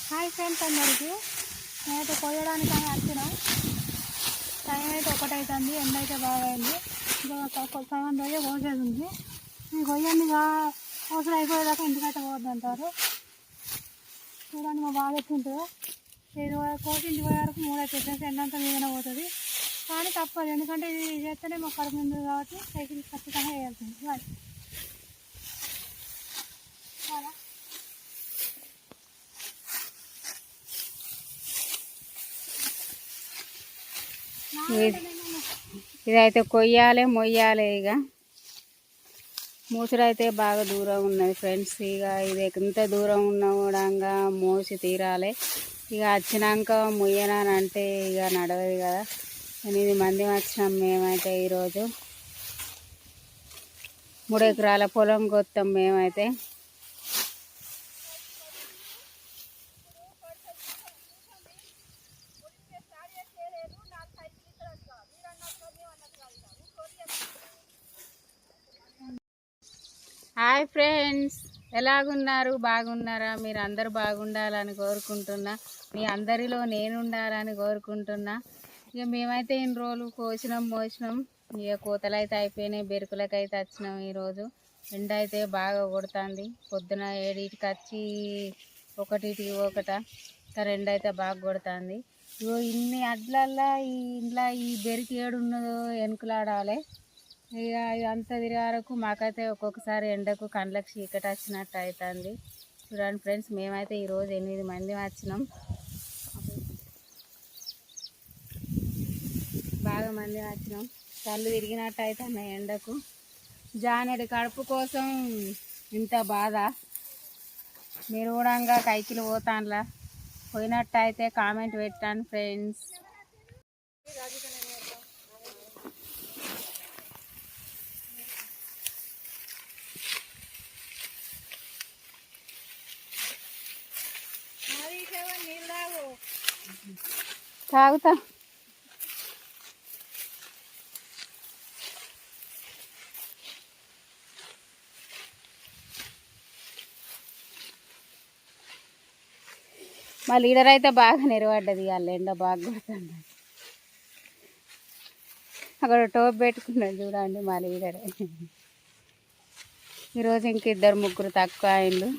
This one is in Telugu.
హాయ్ ఫ్రెండ్స్ అందరికీ. నేనైతే కొయ్యడానికి అని వచ్చినాం. టైం అయితే 1 అవుతుంది. ఎండ అయితే బాగా అయింది. ఇంకా సగం రోజే కోసేది ఉంది. ఈ కొయ్యండి కోసలు అయిపోయేదాకా ఇంటికైతే పోవద్దు అంటారు. చూడండి మా బాగా ఎత్తుంటుందో. నేను కోసింటి పోయే వరకు 3 అయిపోతుంది. ఎండంతా మీదనే పోతుంది. కానీ తప్పదు, ఎందుకంటే ఇది చేస్తేనే మా కడుపు ఉంది కాబట్టి సైకిల్ ఖచ్చితంగా వేయాల్సింది. ఇదైతే కొయ్యాలి మొయ్యాలి. ఇక మూసుడైతే బాగా దూరం ఉన్నది ఫ్రెండ్స్. ఇక ఇది ఎంత దూరం ఉన్నా కూడా మోసి తీరాలి. ఇక వచ్చినాక మొయ్యనని అంటే ఇక నడవదు కదా. 8 మంది వచ్చినాం మేమైతే. ఈరోజు 3 ఎకరాల పొలం కొత్తాం మేమైతే. హాయ్ ఫ్రెండ్స్, ఎలాగున్నారు? బాగున్నారా? మీరు అందరూ బాగుండాలని కోరుకుంటున్నా. మీ అందరిలో నేను ఉండాలని కోరుకుంటున్నా. ఇక మేమైతే ఇన్ని రోజులు కోసినాం మోసినాం. ఇక కోతలు అయితే అయిపోయినాయి. బెరుకులకైతే వచ్చినాం. ఈరోజు ఎండ అయితే బాగా కొడుతుంది. పొద్దున 7కి వచ్చి 1కి ఇంకా 2 అయితే బాగా కొడుతుంది. ఇగో ఇన్ని అడ్లల్లా ఈ బెరికి ఏడున్నదో వెనుకలాడాలి. ఇక ఇదంతా తిరిగే వరకు మాకైతే ఒక్కొక్కసారి ఎండకు కండ్లకు చీకటి వచ్చినట్టు అవుతుంది. చూడండి ఫ్రెండ్స్, మేమైతే ఈరోజు 8 మంది వచ్చినాం. బాగా మంది వచ్చినాం. కళ్ళు తిరిగినట్టు అవుతున్నాయి ఎండకు. జానెడు కడుపు కోసం ఇంత బాధ. మీరు కూడా కైకిలు పోతానులా పోయినట్టు అయితే కామెంట్ పెట్టండి ఫ్రెండ్స్. తాగుతా. మా లీడర్ అయితే బాగా నిలబడ్డది. వాళ్ళ ఎండ బాగా కొడుతుంది. అక్కడ టోప్ పెట్టుకున్నాడు చూడండి మా లీడర్. ఈరోజు ఇంక 2 3 తక్కువ అయిండు.